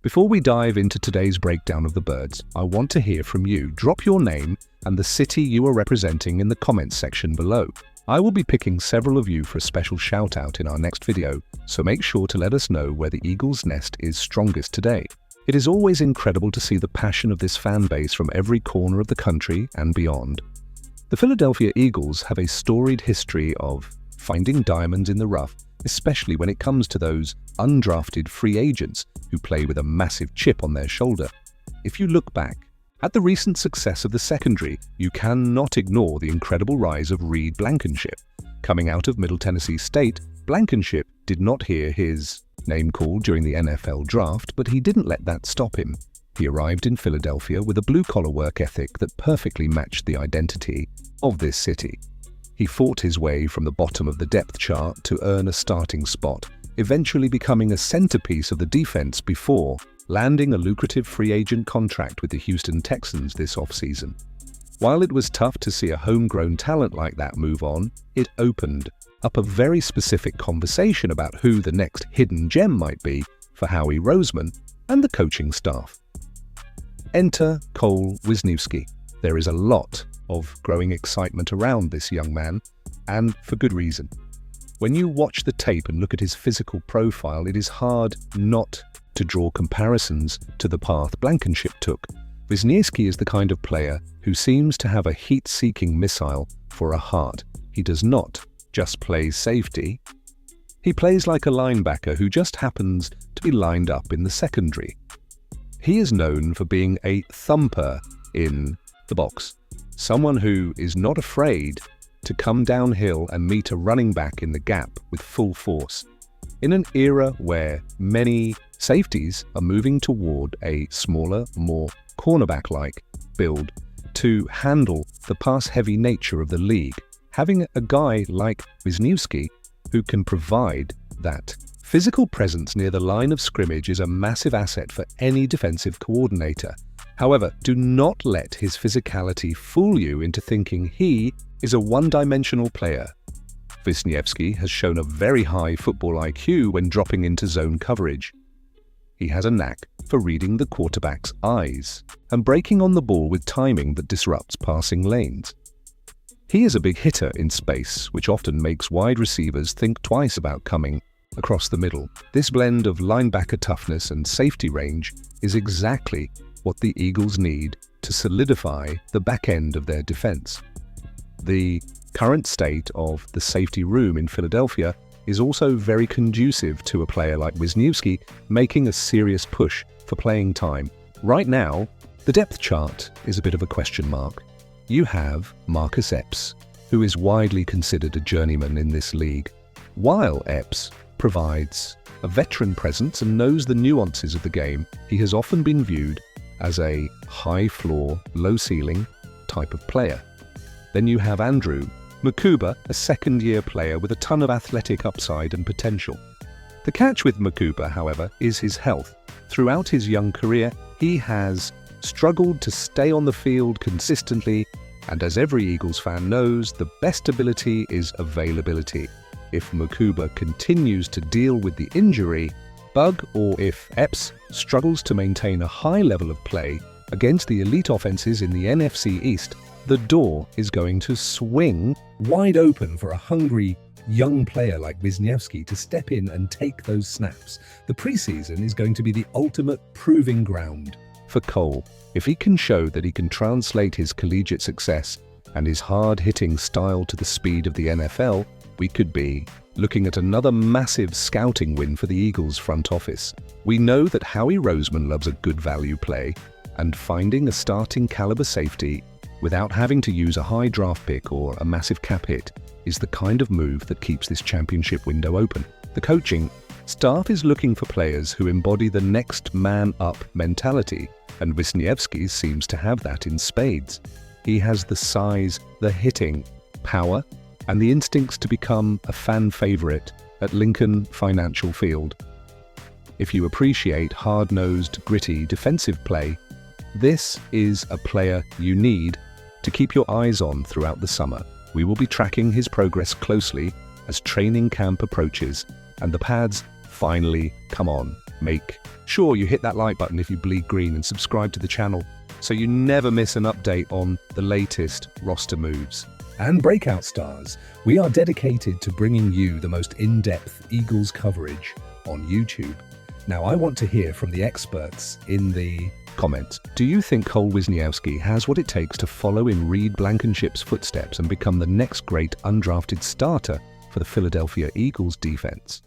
Before we dive into today's breakdown of the birds, I want to hear from you. Drop your name and the city you are representing in the comments section below. I will be picking several of you for a special shout out in our next video, so make sure to let us know where the Eagles' nest is strongest today. It is always incredible to see the passion of this fan base from every corner of the country and beyond. The Philadelphia Eagles have a storied history of finding diamonds in the rough, especially when it comes to those undrafted free agents who play with a massive chip on their shoulder. If you look back at the recent success of the secondary, you cannot ignore the incredible rise of Blankenship. Coming out of Middle Tennessee State, Blankenship did not hear his name called during the NFL draft, but he didn't let that stop him. He arrived in Philadelphia with a blue-collar work ethic that perfectly matched the identity of this city. He fought his way from the bottom of the depth chart to earn a starting spot, eventually becoming a centerpiece of the defense before landing a lucrative free agent contract with the Houston Texans this offseason. While it was tough to see a homegrown talent like that move on, it opened up a very specific conversation about who the next hidden gem might be for Howie Roseman and the coaching staff. Enter Cole Wisniewski. There is a lot of growing excitement around this young man, and for good reason. When you watch the tape and look at his physical profile, it is hard not to draw comparisons to the path Blankenship took. Wisniewski is the kind of player who seems to have a heat-seeking missile for a heart. He does not just play safety. He plays like a linebacker who just happens to be lined up in the secondary. He is known for being a thumper in the box, someone who is not afraid to come downhill and meet a running back in the gap with full force. In an era where many safeties are moving toward a smaller, more cornerback-like build to handle the pass-heavy nature of the league, having a guy like Wisniewski who can provide that physical presence near the line of scrimmage is a massive asset for any defensive coordinator. However, do not let his physicality fool you into thinking he is a one-dimensional player. Wisniewski has shown a very high football IQ when dropping into zone coverage. He has a knack for reading the quarterback's eyes and breaking on the ball with timing that disrupts passing lanes. He is a big hitter in space, which often makes wide receivers think twice about coming across the middle. This blend of linebacker toughness and safety range is exactly what the Eagles need to solidify the back end of their defense. The current state of the safety room in Philadelphia is also very conducive to a player like Wisniewski making a serious push for playing time. Right now, the depth chart is a bit of a question mark. You have Marcus Epps, who is widely considered a journeyman in this league. While Epps provides a veteran presence and knows the nuances of the game, he has often been viewed as a high floor, low ceiling type of player. Then you have Mukuba, a second-year player with a ton of athletic upside and potential. The catch with Mukuba, however, is his health. Throughout his young career, he has struggled to stay on the field consistently, and as every Eagles fan knows, the best ability is availability. If Mukuba continues to deal with the injury bug, or if Epps struggles to maintain a high level of play against the elite offenses in the NFC East, the door is going to swing wide open for a hungry young player like Wisniewski to step in and take those snaps. The preseason is going to be the ultimate proving ground for Cole. If he can show that he can translate his collegiate success and his hard-hitting style to the speed of the NFL, we could be looking at another massive scouting win for the Eagles front office. We know that Howie Roseman loves a good value play, and finding a starting caliber safety without having to use a high draft pick or a massive cap hit is the kind of move that keeps this championship window open. The coaching staff is looking for players who embody the next man up mentality, and Wisniewski seems to have that in spades. He has the size, the hitting, power, and the instincts to become a fan favorite at Lincoln Financial Field. If you appreciate hard-nosed, gritty defensive play, this is a player you need to keep your eyes on throughout the summer. We will be tracking his progress closely as training camp approaches and the pads finally come on. Make Sure, you hit that like button if you bleed green and subscribe to the channel so you never miss an update on the latest roster moves. And breakout stars, we are dedicated to bringing you the most in-depth Eagles coverage on YouTube. Now, I want to hear from the experts in the comments. Do you think Wisniewski has what it takes to follow in Reed Blankenship's footsteps and become the next great undrafted starter for the Philadelphia Eagles defense?